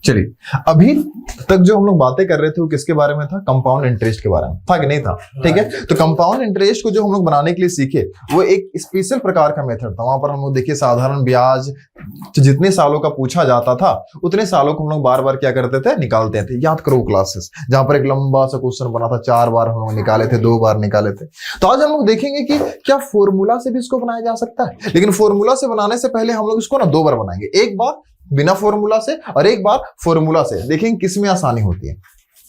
चलिए, अभी तक जो हम लोग बातें कर रहे थे वो किसके बारे में था? कंपाउंड इंटरेस्ट के बारे में था कि नहीं था? ठीक है, तो कंपाउंड इंटरेस्ट को जो हम लोग बनाने के लिए सीखे वो एक स्पेशल प्रकार का मेथड था। वहां पर हम लोग देखिए साधारण ब्याज तो जितने सालों का पूछा जाता था उतने सालों को हम लोग बार बार क्या करते थे? निकालते थे। याद करो क्लासेस जहां पर एक लंबा सा क्वेश्चन बना था, 4 बार हम लोग निकाले थे, 2 बार निकाले थे। तो आज हम लोग देखेंगे कि क्या फॉर्मूला से भी इसको बनाया जा सकता है, लेकिन फॉर्मूला से बनाने से पहले हम लोग इसको ना 2 बार बनाएंगे, एक बार बिना फॉर्मूला से और एक बार फॉर्मूला से। देखेंगे किसमें आसानी होती है।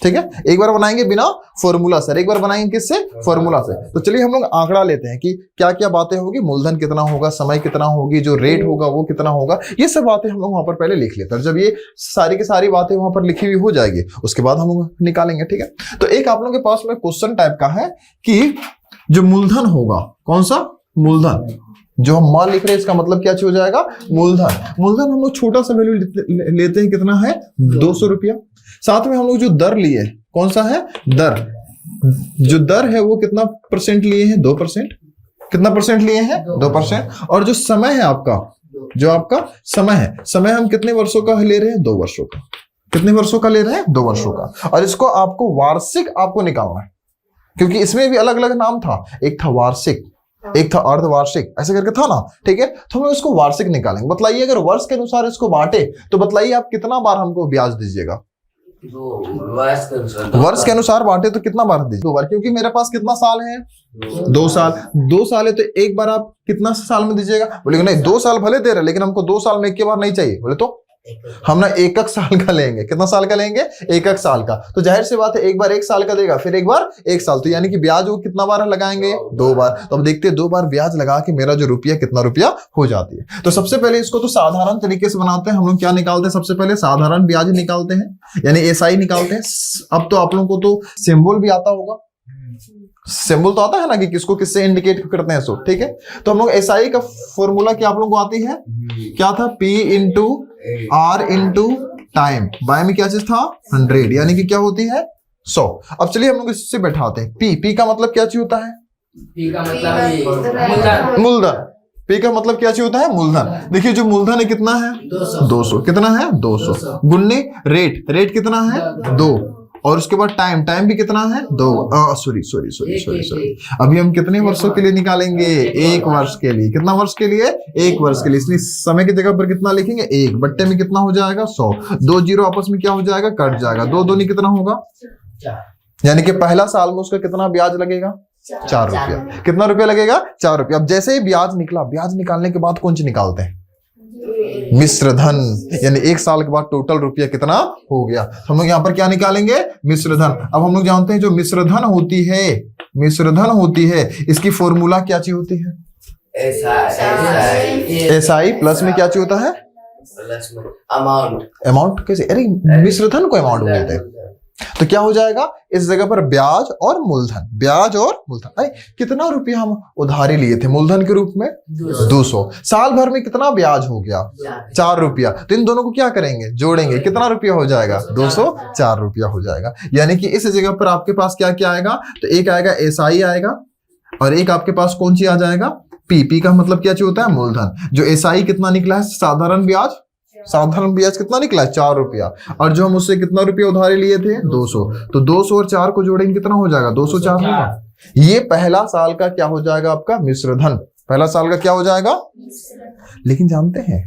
ठीक है, एक बार बनाएंगे बिना फॉर्मूला से, एक बार बनाएंगे किससे? फॉर्मूला से। तो चलिए हम लोग आंकड़ा लेते हैं कि क्या क्या बातें होगी, मूलधन कितना होगा, समय कितना होगी, जो रेट होगा वो कितना होगा, ये सब बातें हम लोग वहां पर पहले लिख लेते हैं। जब ये सारी की सारी बातें वहां पर लिखी हुई हो जाएगी उसके बाद हम लोग निकालेंगे। ठीक है, तो एक आप लोगों के पास में क्वेश्चन टाइप का है कि जो मूलधन होगा, कौन सा? मूलधन। जो हम मान लिख रहे हैं इसका मतलब क्या हो जाएगा? मूलधन। मूलधन हम लोग छोटा सा वैल्यू लेते हैं, कितना है? 200 रुपया। साथ में हम लोग जो दर लिए, कौन सा है? दर। जो दर है वो कितना परसेंट लिए हैं? 2%। कितना परसेंट लिए हैं? 2%। और जो समय है आपका, जो आपका समय है, समय हम कितने वर्षों का ले रहे हैं? 2 वर्षों का। कितने वर्षों का ले रहे हैं? 2 वर्षों का। और इसको आपको वार्षिक आपको निकालना है, क्योंकि इसमें भी अलग अलग नाम था, एक था वार्षिक, एक था अर्धवार्षिक, ऐसे करके था ना। ठीक है, तो हम लोग इसको वार्षिक निकालेंगे। बतलाइए अगर वर्ष के अनुसार इसको बांटे तो बतलाइए आप कितना बार हमको ब्याज दीजिएगा? वर्ष के अनुसार बांटे तो कितना बार दीजिए? 2 बार, क्योंकि मेरे पास कितना साल है? 2 साल। 2 साल है तो एक बार आप कितना साल में दीजिएगा? बोलेंगे नहीं 2 साल भले दे रहे लेकिन हमको 2 साल में एक बार नहीं चाहिए। बोले तो हम ना 1 साल का लेंगे। कितना साल का लेंगे? 1 साल का। तो जाहिर सी बात है एक बार 1 साल का देगा, फिर एक बार 1 साल, तो यानी कि ब्याज वो कितना बार लगाएंगे? 2 बार। तो अब देखते हैं 2 बार ब्याज लगा के मेरा जो रुपया कितना रुपया हो जाती है। तो सबसे पहले इसको तो साधारण तरीके से बनाते हैं हम लोग। क्या निकालते हैं? सबसे पहले साधारण ब्याज निकालते हैं, यानी एसआई निकालते हैं। अब तो आप लोगों को तो सिंबल भी आता होगा, सिंबल तो आता है ना कि किसको किससे इंडिकेट करते हैं सो। ठीक है, तो हम लोग एसआई का फॉर्मूला क्या आप लोगों को आती है? क्या था? P into R into time, by में क्या चीज था? 100, यानी कि क्या होती है? 100। अब चलिए हम लोग इससे बैठाते हैं। P का मतलब क्या चीज होता है? P का मतलब मूलधन। P का मतलब क्या चीज होता है? मूलधन। देखिए जो मूलधन है कितना है? 200। कितना है? 200 गुन्ने रेट, रेट कितना है? 2, और उसके बाद टाइम, टाइम भी कितना है? 2। सॉरी, अभी हम कितने वर्षों के लिए निकालेंगे? 1 वर्ष के लिए। कितना वर्ष के लिए? 1 वर्ष के लिए। इसलिए समय की जगह पर कितना लिखेंगे? 1 बट्टे में कितना हो जाएगा? 100। 2 जीरो आपस में क्या हो जाएगा? कट जाएगा। 2 दूनी कितना होगा? 4। यानी कि पहला साल में उसका कितना ब्याज लगेगा? 4 रुपया। कितना रुपया लगेगा? 4 रुपया। अब जैसे ही ब्याज निकला, ब्याज निकालने के बाद कौन सी निकालते हैं? मिश्र धन, यानी 1 साल के बाद टोटल रुपया कितना हो गया। हम लोग यहाँ पर क्या निकालेंगे? मिश्र धन। अब हम लोग जानते हैं जो मिश्र धन होती है, मिश्र धन होती है, इसकी फॉर्मूला क्या चीज होती है? एसआई प्लस में क्या चीज होता है? अमाउंट। अमाउंट कैसे? अरे मिश्र धन को अमाउंट बोलते हैं। तो क्या हो जाएगा इस जगह पर? ब्याज और मूलधन, ब्याज और मूलधन। अरे कितना रुपया हम उधारी लिए थे मूलधन के रूप में? 200। साल भर में कितना ब्याज हो गया? 4 रुपया। तो इन दोनों को क्या करेंगे? जोड़ेंगे। कितना रुपया हो जाएगा? 204 रुपया हो जाएगा। यानी कि इस जगह पर आपके पास क्या क्या आएगा? तो एक आएगा एसआई आएगा, और एक आपके पास कौन सी आ जाएगा? पी का मतलब क्या चीज होता है? मूलधन। जो एसआई कितना निकला है? साधारण ब्याज। साधारण ब्याज कितना निकला है? 4 रुपया। और जो हम उससे कितना रुपया उधारी लिए थे? 200। तो 200 और 4 को जोड़ेंगे कितना हो जाएगा? 204 होगा। ये पहला साल का क्या हो जाएगा आपका? मिश्र धन। पहला साल का क्या हो जाएगा? लेकिन जानते हैं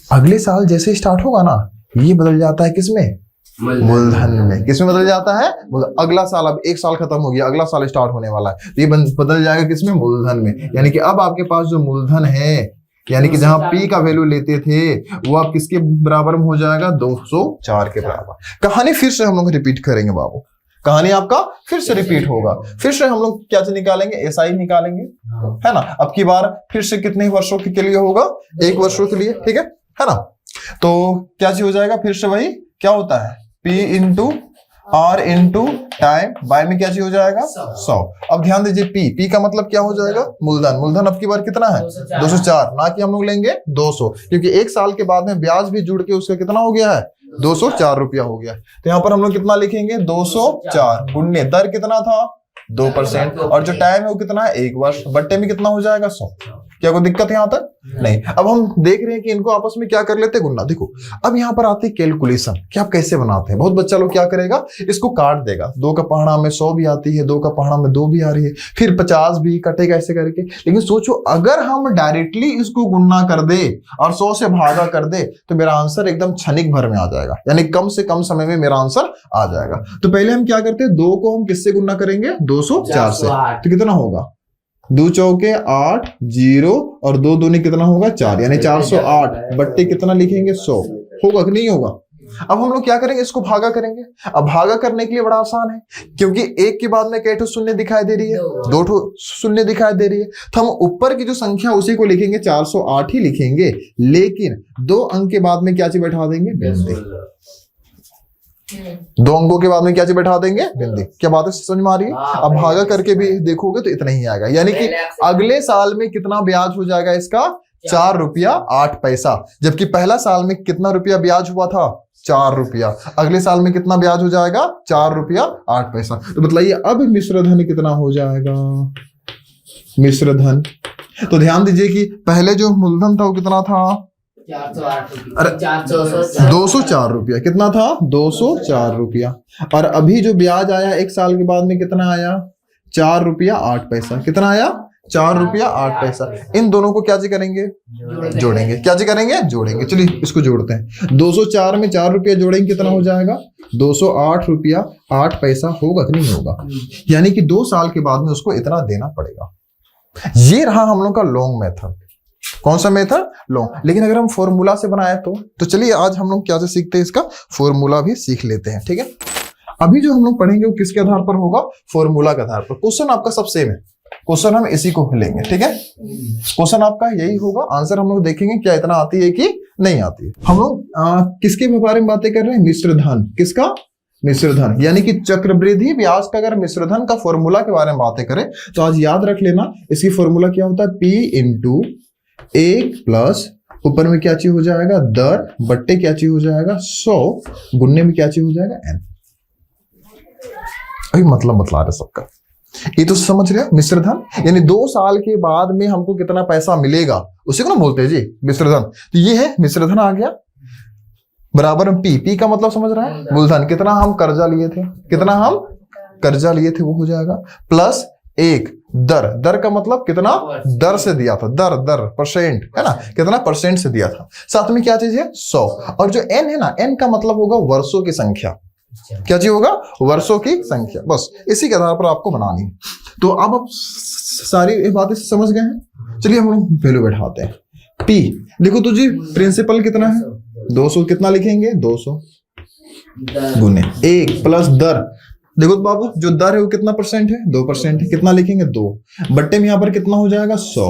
अगले साल जैसे स्टार्ट होगा ना, ये बदल जाता है किसमें? मूलधन में। किसमें बदल जाता है? अगला साल, अब 1 साल खत्म हो गया, अगला साल स्टार्ट होने वाला है, तो ये बदल जाएगा किसमें? मूलधन में। यानी कि अब आपके पास जो मूलधन है, यानी कि जहां P का वैल्यू लेते थे वो आप किसके बराबर में हो जाएगा? 204 के बराबर। कहानी फिर से हम लोग रिपीट करेंगे बाबू, कहानी आपका फिर से रिपीट होगा। फिर से हम लोग क्या निकालेंगे? एसआई निकालेंगे, है ना। अब की बार फिर से कितने वर्षों के लिए होगा? 1 वर्षों के लिए। ठीक है ना। तो क्या चीज हो जाएगा? फिर से वही क्या होता है? P into R into time, by में क्या चीज हो जाएगा? 100। अब ध्यान दीजिए P का मतलब क्या हो जाएगा? मूलधन। मूलधन अब की बार कितना है? 204। ना कि हम लोग लेंगे 200, क्योंकि 1 साल के बाद में ब्याज भी जुड़ के उसका कितना हो गया है? 204 रुपया हो गया। तो यहाँ पर हम लोग कितना लिखेंगे? 204 गुन्ने दर कितना था? 2%, और जो टाइम है वो कितना है? 1 वर्ष, बट्टे में कितना हो जाएगा? 100। क्या कोई दिक्कत है यहाँ तक? नहीं। अब हम देख रहे हैं कि इनको आपस में क्या कर लेते हैं, गुना। देखो अब यहाँ पर आती है कैलकुलेशन कि आप कैसे बनाते हैं। बहुत बच्चा लोग क्या करेगा, इसको काट देगा। 2 का पहाड़ा में 100 भी आती है, 2 का पहाड़ा में 2 भी आ रही है, फिर 50 भी कटेगा ऐसे करके। लेकिन सोचो अगर हम डायरेक्टली इसको गुणा कर दे और 100 से भागा कर दे तो मेरा आंसर एकदम क्षणिक भर में आ जाएगा, यानी कम से कम समय में मेरा आंसर आ जाएगा। तो पहले हम क्या करते हैं, 2 को हम किससे गुणा करेंगे, 204 से। तो कितना होगा, 2 चौके 8, 0 और 2 दूनी कितना होगा 4, यानी 408 बट्टे कितना लिखेंगे 100। होगा कि नहीं होगा? अब हम लोग क्या करेंगे, इसको भागा करेंगे। अब भागा करने के लिए बड़ा आसान है, क्योंकि 1 के बाद में कई ठो शून्य दिखाई दे रही है, 2 ठो शून्य दिखाई दे रही है, तो हम ऊपर की जो संख्या उसी को लिखेंगे, 408 ही लिखेंगे। लेकिन 2 अंक के बाद में क्या चीज बैठा देंगे, बिंदी। 2 अंकों के बाद में क्या चीज बैठा देंगे, बिंदी। क्या बात है, समझ में आ रही है? अब भागा करके भी देखोगे तो इतना ही आएगा, यानी कि अगले साल में कितना ब्याज हो जाएगा इसका, 4 रुपया 8 पैसा। जबकि पहला साल में कितना रुपया ब्याज हुआ था, 4 रुपया। अगले साल में कितना ब्याज हो जाएगा, 4 रुपया 8 पैसा। तो बताइए अब मिश्र धन कितना हो जाएगा, मिश्र धन। तो ध्यान दीजिए कि पहले जो मूलधन था वो कितना था, 204 रुपया। कितना था, 204 रुपया। और अभी जो ब्याज आया 1 साल के बाद में कितना आया, 4 रुपया 8 पैसा। कितना आया, 4 रुपया 8 पैसा। इन दोनों को क्या जी करेंगे, जोड़ेंगे। क्या जी करेंगे, जोड़ेंगे। चलिए इसको जोड़ते हैं। 204 में 4 रुपया जोड़ेंगे, कितना हो जाएगा, 208 रुपया 8 पैसा। होगा कि नहीं होगा? यानी कि 2 साल के बाद में उसको इतना देना पड़ेगा। ये रहा हम लोग का लॉन्ग मेथड। कौन सा मेथड, लॉन्ग। लेकिन अगर हम फॉर्मूला से बनाए तो चलिए आज हम लोग क्या से सीखते हैं, इसका फॉर्मूला भी सीख लेते हैं। ठीक है, अभी जो हम लोग पढ़ेंगे वो किसके आधार पर होगा, फॉर्मूला के आधार पर। क्वेश्चन आपका सब सेम है, क्वेश्चन हम इसी को लेंगे। ठीक है, क्वेश्चन आपका यही होगा। आंसर हम लोग देखेंगे क्या इतना आती है कि नहीं आती है। हम लोग किसके बारे में बातें कर रहे हैं, मिश्र धन। किसका, मिश्र धन, यानी कि चक्रवृद्धि ब्याज का अगर मिश्र धन का फॉर्मूला के बारे में बातें करें तो आज याद रख लेना, इसकी फॉर्मूला क्या होता है, P इंटू 1 प्लस ऊपर में क्या चीज हो जाएगा, दर बट्टे क्या चीज हो जाएगा 100 गुन्ने में क्या चीज हो जाएगा n। अभी मतलब बतला रहे सबका, ये तो समझ रहे हो। मिश्र धन यानी 2 साल के बाद में हमको कितना पैसा मिलेगा, उसी को ना बोलते हैं जी मिश्र धन। तो ये है मिश्र धन आ गया, बराबर में P का मतलब समझ रहा है, मूलधन। कितना हम कर्जा लिए थे, कितना हम कर्जा लिए थे वो हो जाएगा, प्लस 1 दर का मतलब कितना, दर से दिया था, दर परसेंट है ना, कितना परसेंट से दिया था। साथ में क्या चीज है, 100। और जो n है ना, n का मतलब होगा वर्षों की संख्या। क्या चीज होगा, वर्षों की संख्या। बस इसी के आधार पर आपको बनानी है। तो अब आप सारी बातें समझ गए हैं। चलिए हम लोग वैल्यू बैठाते हैं। P देखो तो जी, प्रिंसिपल कितना है 200, कितना लिखेंगे 200 गुने 1 प्लस दर। देखो तो बाबू जो दर है वो कितना परसेंट है, 2% है। कितना लिखेंगे 2 बट्टे में यहाँ पर कितना हो जाएगा 100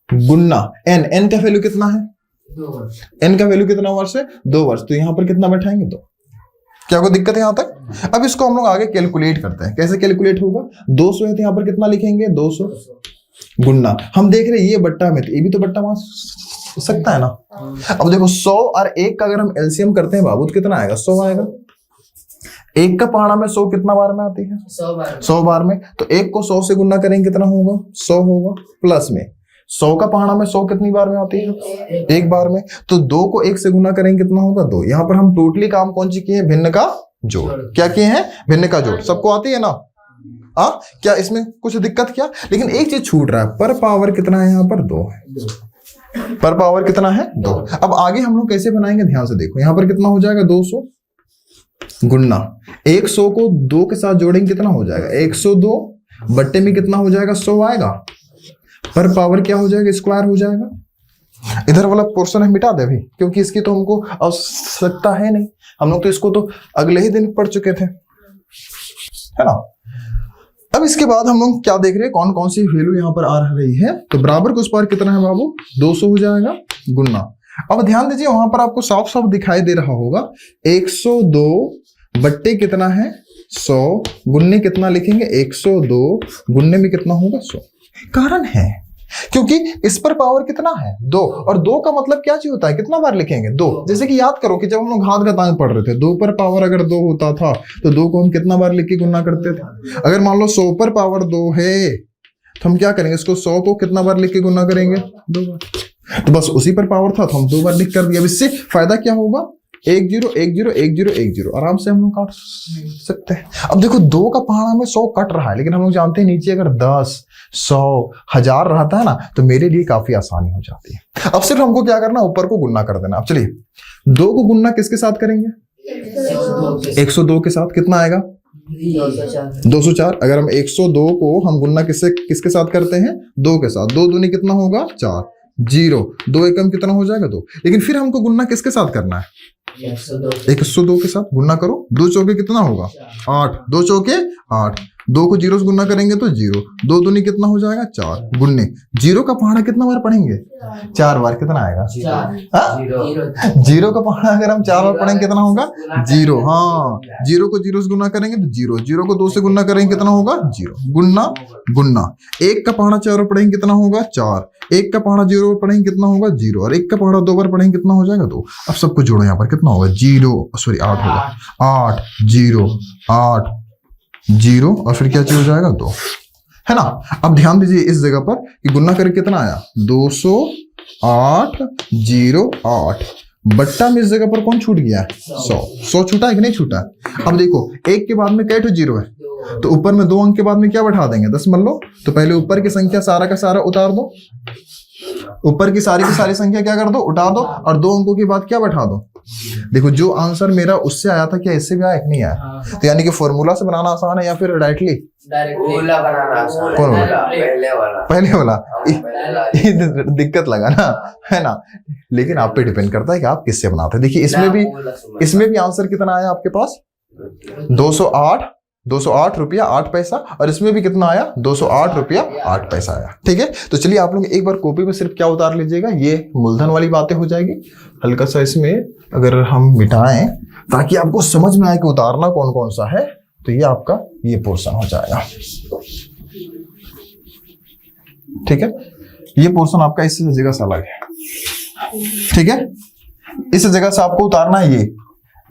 गुन्ना n का वैल्यू कितना है, n का वैल्यू कितना वर्ष है, 2 वर्ष। तो यहाँ पर कितना बैठाएंगे 2। क्या कोई दिक्कत है यहाँ तक? अब इसको हम लोग आगे कैलकुलेट करते हैं। कैसे कैलकुलेट होगा, 200 है तो यहाँ पर कितना लिखेंगे 200 गुन्ना। हम देख रहे हैं ये बट्टा में, तो ये भी तो बट्टा वहां सकता है ना। अब देखो 100 और 1 का अगर हम एलसीएम करते हैं बाबू तो कितना आएगा, 100 आएगा। 1 का पहाड़ा में 100 कितना बार में आती है, 100 बार में। तो 1 को 100 से गुना करेंगे कितना होगा, 100 होगा। प्लस में 100 का पहाड़ा में 100 कितनी बार में आती है, 1 बार में। तो 2 को 1 से गुना करेंगे कितना होगा 2। यहाँ पर हम टोटली काम कौन सी किए हैं, भिन्न का जोड़। क्या किए हैं, भिन्न का जोड़। सबको आती है ना, क्या इसमें कुछ दिक्कत क्या? लेकिन एक चीज छूट रहा है, पर पावर कितना है, यहाँ पर 2 है। पर पावर कितना है 2। अब आगे हम लोग कैसे बनाएंगे, ध्यान से देखो। यहाँ पर कितना हो जाएगा 200 गुन्ना 100 को 2 के साथ जोड़ेंगे कितना हो जाएगा 102 बट्टे में कितना हो जाएगा 100 आएगा। पर पावर क्या हो जाएगा, स्क्वायर हो जाएगा। इधर वाला पोर्शन हम मिटा दे अभी, क्योंकि इसकी तो हमको आवश्यकता है नहीं। हम लोग तो इसको तो अगले ही दिन पढ़ चुके थे, है ना। अब इसके बाद हम लोग क्या देख रहे हैं, कौन कौन सी वैल्यू यहाँ पर आ रही है। तो बराबर को उस पर कितना है बाबू, 200 हो जाएगा गुन्ना। अब ध्यान दीजिए वहां पर आपको साफ साफ दिखाई दे रहा होगा 102 बट्टे कितना है 100 गुन्ने कितना लिखेंगे 102 गुन्ने में कितना होगा 100। कारण है क्योंकि इस पर पावर कितना है 2, और 2 का मतलब क्या चीज होता है, कितना बार लिखेंगे 2। जैसे कि याद करो कि जब हम लोग घात घातांक पढ़ रहे थे, 2 पर पावर अगर 2 होता था तो 2 को हम कितना बार लिख के गुना करते थे। अगर मान लो 100 पर पावर 2 है तो हम क्या करेंगे, इसको 100 को कितना बार लिख के गुना करेंगे, 2 बार। तो बस उसी पर पावर था तो हम 2 बार लिख कर दिया। अब इससे फायदा क्या होगा, 1 0 1 0 1 0 1 0, आराम से हम लोग काट सकते हैं। अब देखो 2 का पहाड़ा में 100 कट रहा है, लेकिन हम लोग जानते हैं नीचे अगर 10 100 1000 रहता है ना तो मेरे लिए काफी आसानी हो जाती है। अब सिर्फ हमको क्या करना, ऊपर को गुना कर देना। अब चलिए 2 को गुना किसके साथ करेंगे, 102 के साथ। कितना आएगा, 204। अगर हम 102 को हम गुना किसके साथ करते हैं, 2 के साथ। 2 दूनी कितना होगा, 4, 0, 2 एकम कितना हो जाएगा, 2। लेकिन फिर हमको गुना किसके साथ करना है, 102 के साथ। गुना करो, 2 चौके कितना होगा, 8, 2 चौके 8। 2 को 0 से गुना करेंगे तो 0, 2 दूनी कितना हो जाएगा, 4। गुन्ने 0 का पहाड़ा कितना बार पढ़ेंगे, 4 बार। कितना आएगा, 0 का पहाड़ा अगर हम 4 बार पढ़ेंगे कितना होगा, 0। हाँ, 0 को 0 से गुना करेंगे तो 0, 0 को 2 से गुना करेंगे कितना होगा, 0। गुन्ना गुन्ना 1 का पहाड़ा 4 बार पढ़ेंगे कितना होगा, 4। 1 का पहाड़ा 0 बार पढ़ेंगे कितना होगा, 0। और 1 का पहाड़ा 2 बार पढ़ेंगे कितना हो जाएगा, 2। अब सबको जोड़ो, यहाँ पर कितना होगा, 8 होगा, 8 0 8 0, और फिर क्या चीज हो जाएगा, 2, है ना। अब ध्यान दीजिए इस जगह पर कि गुना करके कितना आया, 208 0 8, बट्टा में इस जगह पर कौन छूट गया है, 100 छूटा है कि नहीं छूटा है। अब देखो 1 के बाद में कै ठो 0 है, तो ऊपर में 2 अंक के बाद में क्या बैठा देंगे, 10 मान लो। तो पहले ऊपर की संख्या सारा का सारा उतार दो, ऊपर की सारी संख्या क्या कर दो, उठा दो, और 2 अंकों के बाद क्या बैठा दो। देखो जो आंसर मेरा उससे आया था, क्या इससे भी आया कि नहीं आया। तो यानी कि फॉर्मूला से बनाना आसान है या फिर डायरेक्टली, कौन वाला, पहले वाला। दिक्कत लगा ना, है ना। लेकिन आप पे डिपेंड करता है कि आप किससे बनाते हैं। देखिए इसमें भी आंसर कितना आया आपके पास, 208 रुपया 8 पैसा, और इसमें भी कितना आया, 208 रुपया 8 पैसा आया। ठीक है, तो चलिए आप लोग एक बार कॉपी में सिर्फ क्या उतार लीजिएगा, ये मूलधन वाली बातें हो जाएगी। हल्का सा इसमें अगर हम मिटाएं ताकि आपको समझ में आए कि उतारना कौन कौन सा है, तो ये आपका ये पोर्शन हो जाएगा। ठीक है, ये पोर्शन आपका इस जगह से अलग है। ठीक है, इस जगह से आपको उतारना है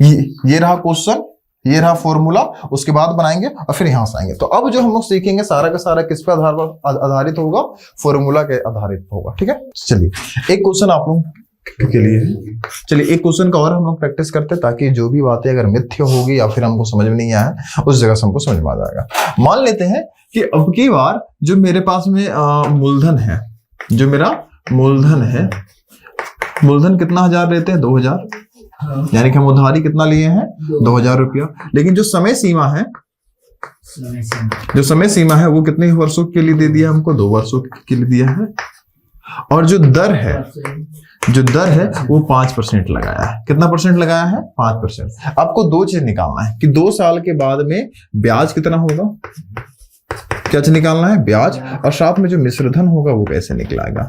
ये रहा क्वेश्चन, ये रहा फॉर्मूला, उसके बाद बनाएंगे और फिर यहां से आएंगे। तो अब जो हम लोग सीखेंगे सारा का सारा किस पे आधारित होगा, फॉर्मूला के आधारित होगा। ठीक है, चलिए एक क्वेश्चन आप लोग के लिए, चलिए एक क्वेश्चन का और हम लोग प्रैक्टिस करते हैं, ताकि जो भी बातें अगर मिथ्य होगी या फिर हमको समझ में नहीं आया उस जगह से हमको समझ में आ जाएगा। मान लेते हैं कि अब की बार जो मेरे पास में मूलधन है, जो मेरा मूलधन है, मूलधन कितना 1000 लेते हैं, 2000, यानी कि हम उधारी कितना लिए हैं, 2000 रुपया। लेकिन जो समय सीमा है, वो कितने वर्षों के लिए दे दिया हमको, 2 वर्षों के लिए दिया है। और जो दर है वो 5% लगाया है। कितना परसेंट लगाया है, 5%। आपको 2 चीज निकालना है कि 2 साल के बाद में ब्याज कितना होगा, क्या चीज निकालना है, ब्याज, और साथ में जो मिश्रधन होगा वो कैसे निकलेगा,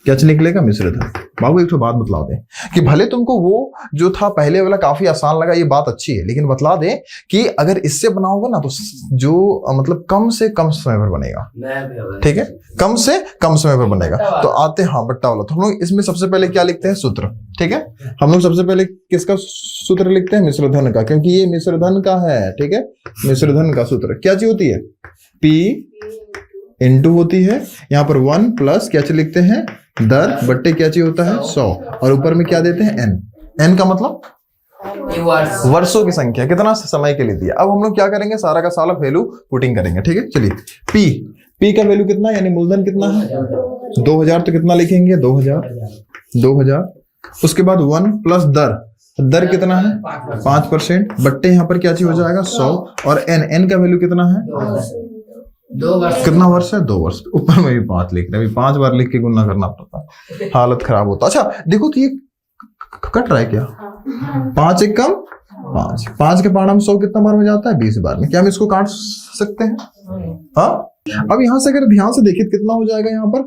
क्या निकलेगा, मिश्रधन। बाबू एक तो बात बतला दें कि भले तुमको वो जो था पहले वाला काफी आसान लगा, ये बात अच्छी है, लेकिन बतला दें कि अगर इससे बनाओगे ना तो जो मतलब कम से कम समय पर बनेगा। ठीक है, कम से कम समय पर बनेगा। तो आते हैं बट्टा वाला। तो हम लोग इसमें सबसे पहले क्या लिखते हैं, सूत्र। ठीक है, हम लोग सबसे पहले किसका सूत्र लिखते हैं, मिश्रधन का, क्योंकि ये मिश्रधन का है। ठीक है, मिश्रधन का सूत्र क्या चीज होती है, P इंटू होती है, यहाँ पर 1 प्लस क्या चीज लिखते हैं, दर, बट्टे क्या चीज होता है, 100, और ऊपर में क्या देते हैं, n का मतलब वर्षों की संख्या, कितना समय के लिए दिया। अब हम लोग क्या करेंगे, सारा का सारा वैल्यू पुटिंग करेंगे। ठीक है, चलिए P का वैल्यू कितना, यानी मूलधन कितना है, 2000, तो कितना लिखेंगे, 2000। उसके बाद 1 प्लस दर कितना है, 5%, बट्टे यहाँ पर क्या चीज हो जाएगा, 100, और n का वैल्यू कितना है, 2 वर्ष। कितना वर्ष है, 2 वर्ष। ऊपर में भी 5 लिख रहे हैं, 5 बार लिख के गुना करना पड़ता, हालत खराब होता। अच्छा देखो तो ये कट रहा है क्या, 5 एक कम 5 के पहाड़ा में 100 कितना बार में जाता है, 20 बार में। क्या हम इसको काट सकते हैं, हाँ। अब यहां से अगर ध्यान से देखिए कितना हो जाएगा, यहाँ पर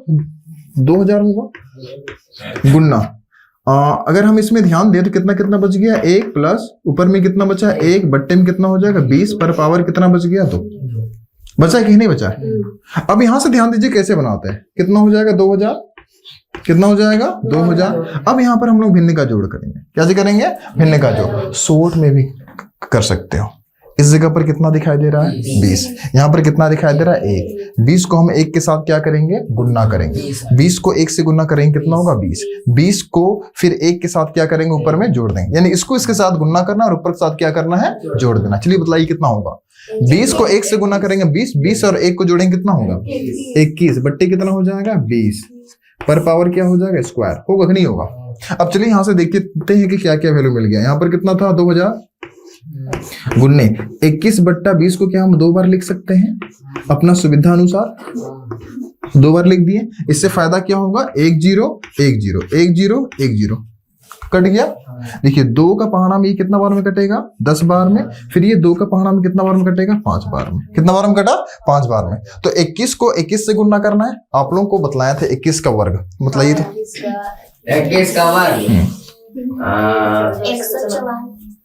2000 होगा गुन्ना। अगर हम इसमें ध्यान दें तो कितना बच गया, 1 प्लस ऊपर में कितना बचा, 1 बट्टे में कितना हो जाएगा, 20 पर पावर कितना बच गया, 2 बचा कि नहीं बचा। अब यहां से ध्यान दीजिए कैसे बनाते हैं, कितना हो जाएगा, 2000, कितना हो जाएगा, 2000। अब यहां पर हम लोग भिन्न का जोड़ करेंगे, क्या जी करेंगे, भिन्न का जोड़। शॉर्ट में भी कर सकते हो, इस जगह पर कितना दिखाई दे रहा है 20, यहाँ पर कितना दिखाई दे रहा है 1। 20 को हम 1 के साथ क्या करेंगे गुणा करेंगे, 20 को 1 से गुणा करेंगे कितना होगा 20। 20 को फिर 1 के साथ क्या करेंगे ऊपर में जोड़ देंगे, यानी इसको इसके साथ गुणा करना और ऊपर के साथ क्या करना है जोड़ देना। चलिए बताइए कितना होगा, 20 को 1 से गुणा करेंगे 20, 20 और 1 को जोड़ेंगे कितना होगा 21, बट्टे कितना हो जाएगा 20, पर पावर क्या हो जाएगा स्क्वायर, होगा कि नहीं होगा। अब चलिए यहाँ से देखते हैं कि क्या क्या वैल्यू मिल गया। यहाँ पर कितना था 2000 गुन्ने 21 बट्टा 20 को क्या हम 2 बार लिख सकते हैं अपना सुविधा अनुसार, 2 बार लिख दिए। इससे फायदा क्या होगा 1 0 1 0 1 0 1 0 कट गया। देखिए 2 का पहाड़ा में ये कितना बार में कटेगा 10 बार में, फिर ये 2 का पहाड़ा में कितना बार में कटेगा 5 बार में। कितना बार में कटा 5 बार में। तो 21 को 21 से गुणा करना है, आप लोगों को बतलाया था 21 का वर्ग, बताइए तो 21 का वर्ग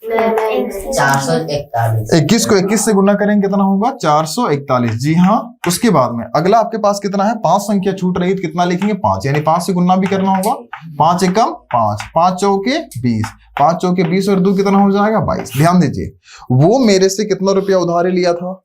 441। 21 को 21 से गुणा करेंगे कितना होगा 441। जी हाँ, उसके बाद में अगला आपके पास कितना है 5 संख्या छूट रही तो कितना लिखेंगे 5, यानी 5 से गुणा भी करना होगा। 5 एकम 5, 5 चौके 20, 5 चौके 20 और 2 कितना हो जाएगा 22। ध्यान दीजिए वो मेरे से कितना रुपया उधारी लिया था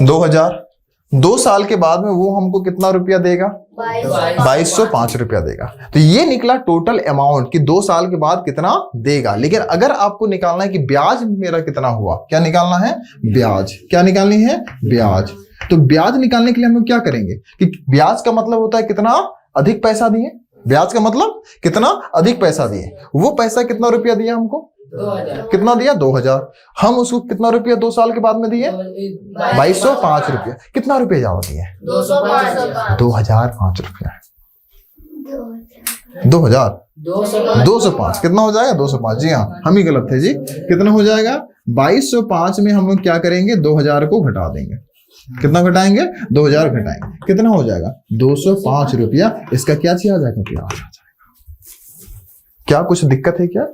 2000। 2 साल के बाद में वो हमको कितना रुपया देगा 2205 रुपया देगा। तो ये निकला टोटल अमाउंट कि 2 साल के बाद कितना देगा। लेकिन अगर आपको निकालना है कि ब्याज मेरा कितना हुआ, क्या निकालना है ब्याज, क्या निकालनी है ब्याज। तो ब्याज निकालने के लिए हम लोग क्या करेंगे कि ब्याज का मतलब होता है कितना अधिक पैसा दिए, ब्याज का मतलब कितना अधिक पैसा दिए। वो पैसा कितना रुपया दिया हमको 2000। कितना दिया 2000, हम उसको कितना रुपया 2 साल के बाद में दिए 2205 रुपया। कितना रुपया ज्यादा दिए 2005 रुपया, 205 कितना हो जाएगा 205। जी हाँ हम ही गलत थे जी, कितना हो जाएगा 2205 में हम लोग क्या करेंगे 2000 को घटा देंगे। कितना घटाएंगे 2000 घटाएंगे, कितना हो जाएगा 205 रुपया। इसका क्या चीज आ जाएगा ब्याज आ जाएगा। क्या कुछ दिक्कत है क्या,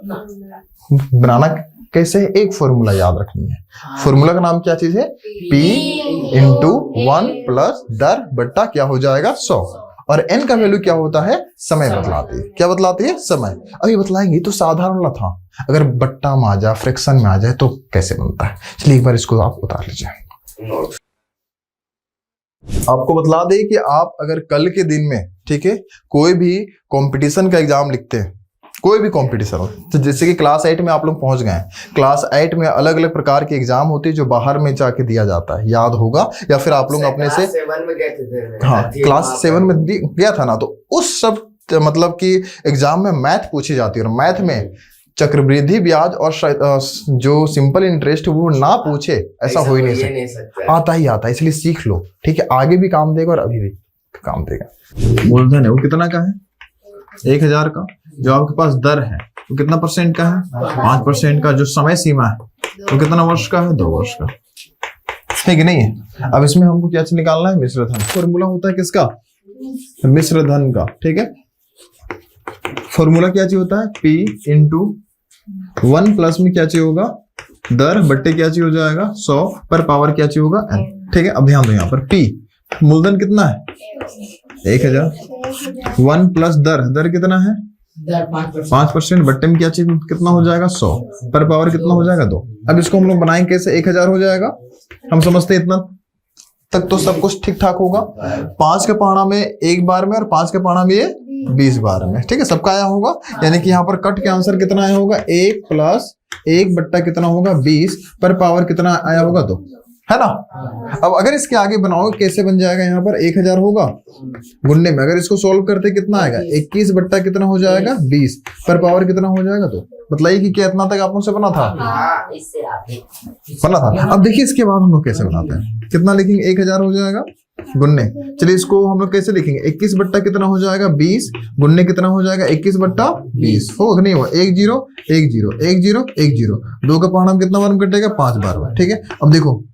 बनाना कैसे है, एक फॉर्मूला याद रखनी है। फॉर्मूला का नाम क्या चीज है P इंटू 1 प्लस दर बट्टा क्या हो जाएगा 100, और n का वैल्यू क्या होता है समय बतलाती है। क्या बतलाती है समय। अभी बतलाएंगे तो साधारण वाला था, अगर बट्टा में आ जाए फ्रैक्शन में आ जाए तो कैसे बनता है। चलिए एक बार इसको आप उतार लीजिए। आपको बतला दे कि आप अगर कल के दिन में ठीक है कोई भी कंपटीशन का एग्जाम लिखते हैं, कोई भी कंपटीशन हो, तो जैसे कि क्लास 8 में आप लोग पहुंच गए हैं, क्लास 8 में अलग अलग प्रकार के एग्जाम होते हैं जो बाहर में जाके दिया जाता है, याद होगा या फिर आप लोग अपने से 7 में गए थे। हाँ क्लास 7 में गया था ना। तो उस सब मतलब कि एग्जाम में मैथ पूछी जाती है, और मैथ में चक्रवृद्धि ब्याज और जो सिंपल इंटरेस्ट वो ना पूछे ऐसा हो ही नहीं सकता। आता ही आता है, इसलिए सीख लो ठीक है, आगे भी काम देगा और अभी भी काम देगा। मूलधन है वो कितना का है 1000 का, जो आपके पास दर है वो कितना % का है 5% का, जो समय सीमा है वो कितना वर्ष का है 2 वर्ष का, है कि नहीं है। अब इसमें हमको क्या चीज निकालना है मिश्र धन। फॉर्मूला होता है किसका मिश्र धन का, ठीक है। फॉर्मूला क्या चीज होता है P इंटू 1 प्लस में क्या चीज होगा दर बट्टे क्या चीज हो जाएगा 100 पर पावर क्या चीज होगा n, ठीक है। अब ध्यान दो यहाँ पर P मूलधन कितना है 1000, 1 प्लस दर कितना है 5%, बट्टे में क्या चीज कितना हो जाएगा 100 पर पावर कितना हो जाएगा 2। अब इसको हम लोग बनाएंगे कैसे 1000 हो जाएगा, हम समझते हैं इतना तक तो सब कुछ ठीक ठाक होगा। 5 के पहाड़ा में 1 बार में और 5 के पहाड़ा में ये 20 बार में, ठीक है। सबका आया होगा, यानी कि यहाँ पर कट के आंसर कितना आया होगा 1 प्लस 1 बट्टा कितना होगा 20 पर पावर कितना आया होगा 2, है ना। अब अगर इसके आगे बनाओगे कैसे बन जाएगा, यहाँ पर 1000 होगा गुन्ने में, अगर इसको सॉल्व करते कितना आएगा 21 बट्टा कितना हो जाएगा 20 पर पावर कितना हो जाएगा 2। बताइए कि क्या इतना तक आप मुझसे बना था बना था। अब देखिए इसके बाद हम लोग कैसे बनाते हैं, कितना लिखेंगे 1000 हो जाएगा गुन्ने। चलिए इसको हम लोग कैसे लिखेंगे 21 बट्टा कितना हो जाएगा 20 गुन्ने कितना हो जाएगा 21 बट्टा 20, होगा नहीं हुआ 1 0 1 0 1 0 1 0, 2 का पहाड़ा कितना बार में कटेगा 5 बार, ठीक है। अब देखो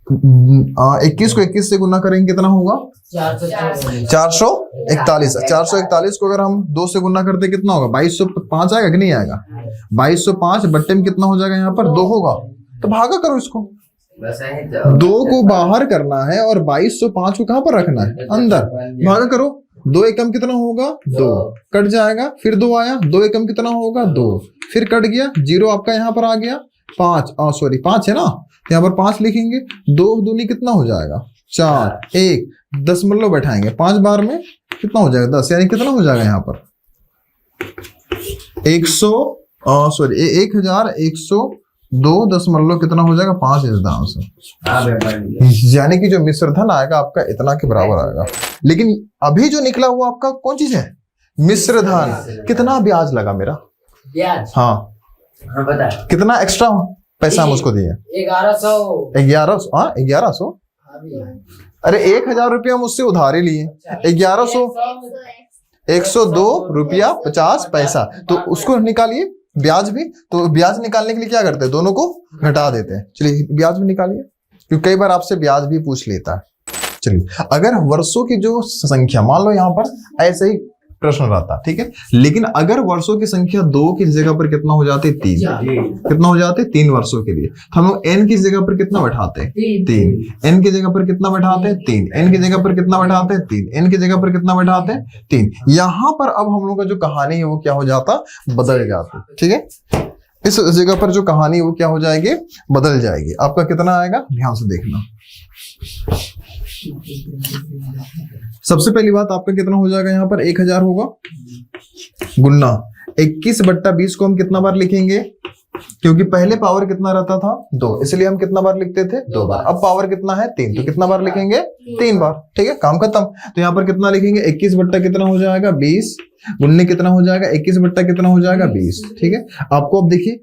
21 को 21 से गुना करेंगे कितना होगा 441। 441 को अगर हम 2 से गुना करते कितना होगा 2205 आएगा कि नहीं आएगा 2205 बट्टे में कितना हो जाएगा यहाँ पर 2 होगा, तो भागा करो इसको, 2 को बाहर करना है और 2205 को कहां पर रखना है अंदर, भागा करो। 2 एकम कितना होगा 2, कट जाएगा, फिर 2 आया 2 एकम कितना होगा 2, फिर कट गया 0 आपका यहाँ पर आ गया, 5 सॉरी 5 है ना, यहाँ पर 5 लिखेंगे, 2 दूनी कितना हो जाएगा 4, 1 दशमलव बैठाएंगे 5 बार में कितना हो जाएगा 10, यानी कितना हो जाएगा यहाँ पर 1102 दशमलव कितना हो जाएगा 5 इज द आंसर। यानी कि जो मिश्र धन आएगा आपका इतना के बराबर आएगा। लेकिन अभी जो निकला हुआ आपका कौन चीज है, मिश्र धन। कितना ब्याज लगा मेरा, ब्याज हाँ बता, कितना एक्स्ट्रा पैसा हम उसको दिए 1100 1100। अरे 1000 रुपया हम उससे उधारी लिए, 1100 102 रुपया 50 पैसा, तो उसको निकालिए ब्याज भी। तो ब्याज निकालने के लिए क्या करते हैं, दोनों को घटा देते हैं। चलिए ब्याज भी निकालिए, क्योंकि कई बार आपसे ब्याज भी पूछ लेता है। चलिए अगर वर्षों की जो संख्या, मान लो यहाँ पर ऐसे ही प्रश्न रहता, ठीक है, लेकिन अगर वर्षों की संख्या 2 की जगह पर कितना हो जाते 3, कितना हो जाते 3 वर्षों के लिए, तो हम लोग n की जगह पर कितना बैठाते 3, n की जगह पर कितना बैठाते 3, n की जगह पर कितना बैठाते 3, n की जगह पर कितना बैठाते 3। यहाँ पर अब हम लोग का जो कहानी है वो क्या हो जाता, बदल जाती, ठीक है। इस जगह पर जो कहानी है वो क्या हो जाएगी, बदल जाएगी। आपका कितना आएगा, ध्यान से देखना। सबसे पहली बात आपका कितना हो जाएगा, यहाँ पर 1000 होगा, गुन्ना 21/20 को हम कितना बार लिखेंगे, क्योंकि पहले पावर कितना रहता था 2, इसलिए हम कितना बार लिखते थे 2 बार। अब पावर कितना है 3, तो कितना बार लिखेंगे 3 बार, ठीक है, काम खत्म। तो यहाँ पर कितना लिखेंगे 21 बट्टा कितना हो जाएगा 20, गुन्ने कितना हो जाएगा 21 बट्टा कितना हो जाएगा 20, ठीक है। आपको अब देखिए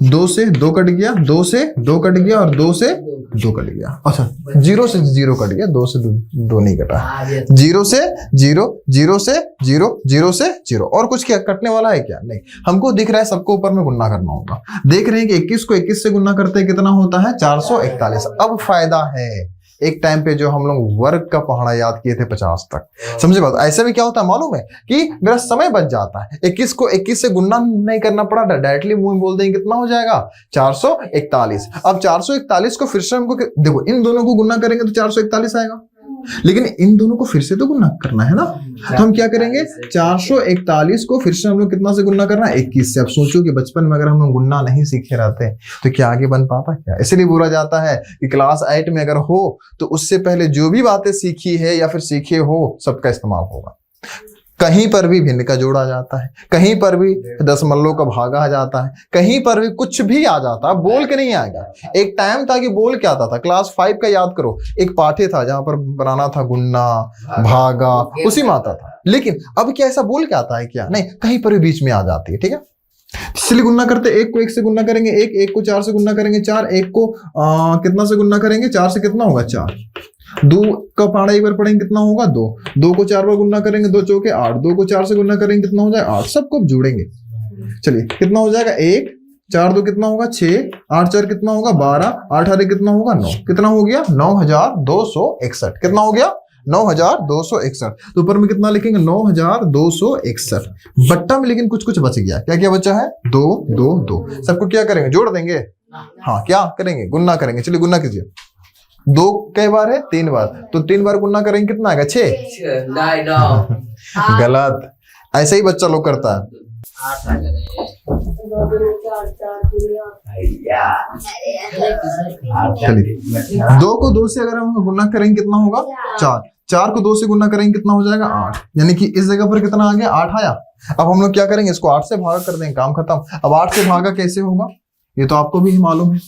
2 से 2 कट गया, 2 से 2 कट गया और 2 से 2 कट गया। अच्छा 0 से 0 कट गया, 2 से 2 नहीं कटा, 0 से 0, 0 से 0, 0 से 0। और कुछ क्या कटने वाला है क्या, नहीं। हमको दिख रहा है सबको ऊपर में गुन्ना करना होगा। देख रहे हैं कि 21 को 21 से गुन्ना करते हैं कितना होता है 441। अब फायदा है, एक टाइम पे जो हम लोग वर्ग का पहाड़ा याद किए थे 50 तक, समझे बात। ऐसे में क्या होता है मालूम है कि मेरा समय बच जाता है। 21 को 21 से गुन्ना नहीं करना पड़ा, डायरेक्टली मुंह में बोल देंगे कितना हो जाएगा 441। अब 441 को फिर से हमको देखो, इन दोनों को गुन्ना करेंगे तो 441 आएगा, लेकिन इन दोनों को फिर से तो गुन्ना करना है ना। तो हम क्या करेंगे 441 को फिर से हम लोग कितना से गुन्ना करना है 21 से। अब सोचो कि बचपन में अगर हम लोग गुन्ना नहीं सीखे रहते तो क्या आगे बन पाता क्या। इसलिए बोला जाता है कि क्लास 8 में अगर हो तो उससे पहले जो भी बातें सीखी है या फिर सीखे हो सबका इस्तेमाल होगा। कहीं पर भी भिन्न का जोड़ा जाता है, कहीं पर भी दशमलव का भागा आ जाता है, कहीं पर भी कुछ भी आ जाता है, बोल के नहीं आएगा। एक टाइम था कि बोल के आता था। क्लास 5 का याद करो, एक पाठ्य था जहां पर बनाना था गुन्ना भागा, उसी में आता था। लेकिन अब क्या ऐसा बोल के आता है क्या, नहीं, कहीं पर भी बीच में आ जाती है, ठीक है। इसलिए गुन्ना करते 1 को 1 से गुन्ना करेंगे 1 को 4 से गुन्ना करेंगे 4, 1 को कितना से गुन्ना करेंगे 4 से कितना होगा 4, 2 का पहाड़ा एक बार पढ़ेंगे कितना होगा 2 को 4 बार गुन्ना करेंगे 2 चौके 8, 2 को 4 से गुन्ना करेंगे कितना हो जाएगा 8। सबको जोड़ेंगे, चलिए कितना हो जाएगा 1, 4 2 कितना होगा 6, 8 4 कितना होगा 12, 8 8 कितना होगा 9, कितना हो गया 9261। कितना हो गया 9261। तो ऊपर में कितना लिखेंगे 9261 बट्टा में, लेकिन कुछ कुछ बच गया। क्या क्या बचा है 2 2 2। सबको क्या करेंगे जोड़ देंगे, हाँ क्या करेंगे गुन्ना करेंगे। चलिए गुन्ना कीजिए, 2 कई बार है 3 बार, तो 3 बार गुन्ना करेंगे कितना आएगा 6। गलत, ऐसे ही बच्चा लोग करता है। चलिए 2 को 2 से अगर हम गुन्ना करेंगे कितना होगा 4, 4 को 2 से गुन्ना करेंगे कितना हो जाएगा 8, यानी कि इस जगह पर कितना आ गया 8 आया। अब हम लोग क्या करेंगे, इसको 8 से भागा कर देंगे, काम खत्म। अब 8 से भागा कैसे होगा ये तो आपको भी मालूम है।